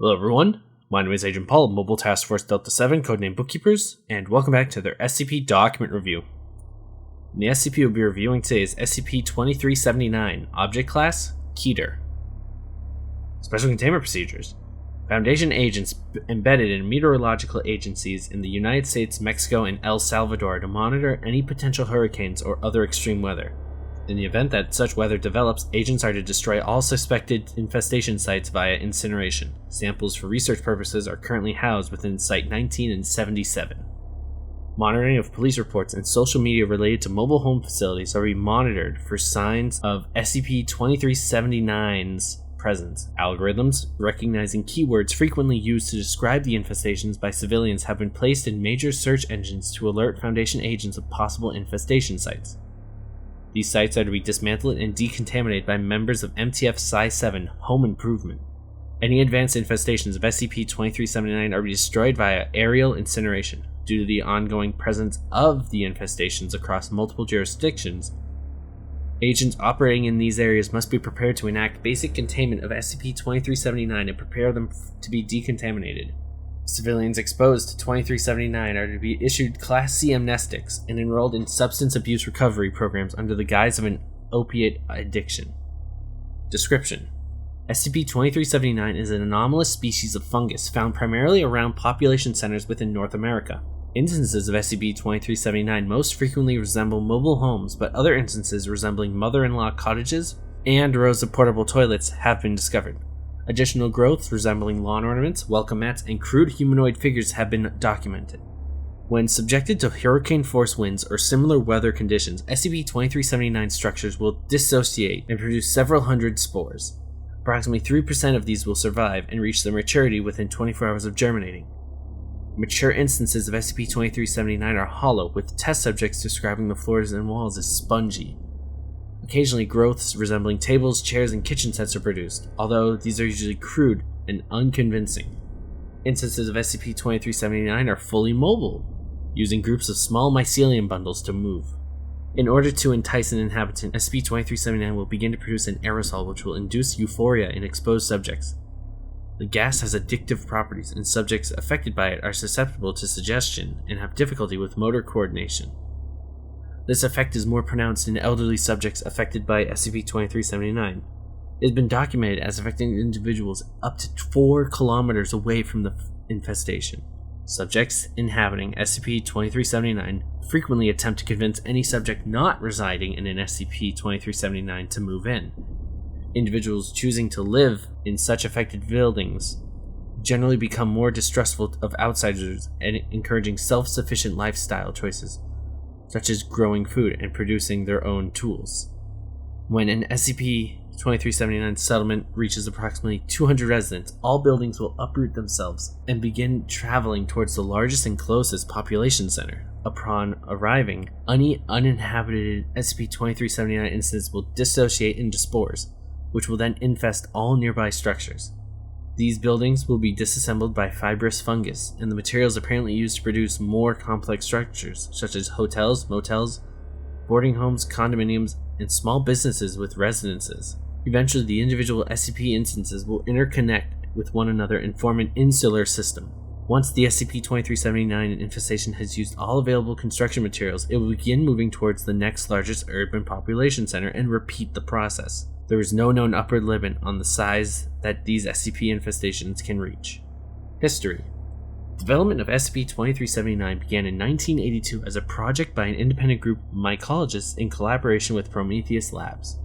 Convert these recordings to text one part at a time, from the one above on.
Hello everyone, my name is Agent Paul of Mobile Task Force Delta 7, codenamed Bookkeepers, and welcome back to their SCP document review. And the SCP we'll be reviewing today is SCP-2379, Object Class, Keter. Special Containment Procedures. Foundation agents embedded in meteorological agencies in the United States, Mexico, and El Salvador to monitor any potential hurricanes or other extreme weather. In the event that such weather develops, agents are to destroy all suspected infestation sites via incineration. Samples for research purposes are currently housed within Site 19 and 77. Monitoring of police reports and social media related to mobile home facilities are being monitored for signs of SCP-2379's presence. Algorithms recognizing keywords frequently used to describe the infestations by civilians have been placed in major search engines to alert Foundation agents of possible infestation sites. These sites are to be dismantled and decontaminated by members of MTF Psi-7 Home Improvement. Any advanced infestations of SCP-2379 are to be destroyed via aerial incineration. Due to the ongoing presence of the infestations across multiple jurisdictions, agents operating in these areas must be prepared to enact basic containment of SCP-2379 and prepare them to be decontaminated. Civilians exposed to 2379 are to be issued Class C amnestics and enrolled in substance abuse recovery programs under the guise of an opiate addiction. Description: SCP-2379 is an anomalous species of fungus found primarily around population centers within North America. Instances of SCP-2379 most frequently resemble mobile homes, but other instances resembling mother-in-law cottages and rows of portable toilets have been discovered. Additional growths resembling lawn ornaments, welcome mats, and crude humanoid figures have been documented. When subjected to hurricane force winds or similar weather conditions, SCP-2379 structures will dissociate and produce several hundred spores. Approximately 3% of these will survive and reach their maturity within 24 hours of germinating. Mature instances of SCP-2379 are hollow, with test subjects describing the floors and walls as spongy. Occasionally, growths resembling tables, chairs, and kitchen sets are produced, although these are usually crude and unconvincing. Instances of SCP-2379 are fully mobile, using groups of small mycelium bundles to move. In order to entice an inhabitant, SCP-2379 will begin to produce an aerosol which will induce euphoria in exposed subjects. The gas has addictive properties, and subjects affected by it are susceptible to suggestion and have difficulty with motor coordination. This effect is more pronounced in elderly subjects affected by SCP-2379. It has been documented as affecting individuals up to 4 kilometers away from the infestation. Subjects inhabiting SCP-2379 frequently attempt to convince any subject not residing in an SCP-2379 to move in. Individuals choosing to live in such affected buildings generally become more distrustful of outsiders and encouraging self-sufficient lifestyle choices, such as growing food and producing their own tools. When an SCP-2379 settlement reaches approximately 200 residents, all buildings will uproot themselves and begin traveling towards the largest and closest population center. Upon arriving, any uninhabited SCP-2379 instances will dissociate into spores, which will then infest all nearby structures. These buildings will be disassembled by fibrous fungus, and the materials apparently used to produce more complex structures, such as hotels, motels, boarding homes, condominiums, and small businesses with residences. Eventually, the individual SCP instances will interconnect with one another and form an insular system. Once the SCP-2379 infestation has used all available construction materials, it will begin moving towards the next largest urban population center and repeat the process. There is no known upper limit on the size that these SCP infestations can reach. History: Development of SCP-2379 began in 1982 as a project by an independent group of mycologists in collaboration with Prometheus Labs,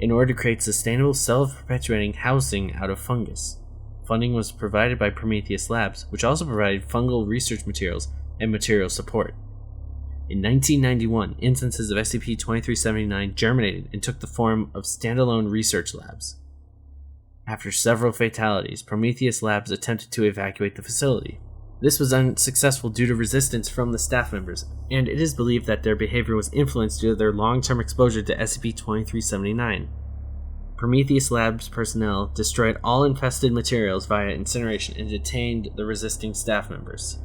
in order to create sustainable self-perpetuating housing out of fungus. Funding was provided by Prometheus Labs, which also provided fungal research materials and material support. In 1991, instances of SCP-2379 germinated and took the form of standalone research labs. After several fatalities, Prometheus Labs attempted to evacuate the facility. This was unsuccessful due to resistance from the staff members, and it is believed that their behavior was influenced due to their long-term exposure to SCP-2379. Prometheus Labs personnel destroyed all infested materials via incineration and detained the resisting staff members.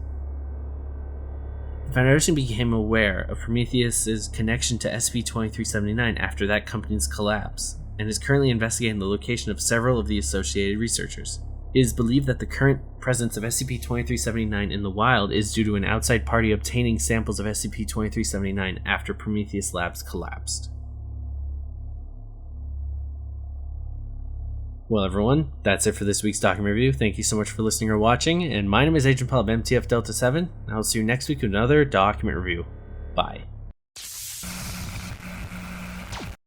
The Foundation became aware of Prometheus's connection to SCP-2379 after that company's collapse, and is currently investigating the location of several of the associated researchers. It is believed that the current presence of SCP-2379 in the wild is due to an outside party obtaining samples of SCP-2379 after Prometheus Labs collapsed. Well, everyone, that's it for this week's document review. Thank you so much for listening or watching, and my name is Agent Paul of MTF Delta 7, and I'll see you next week with another document review. Bye.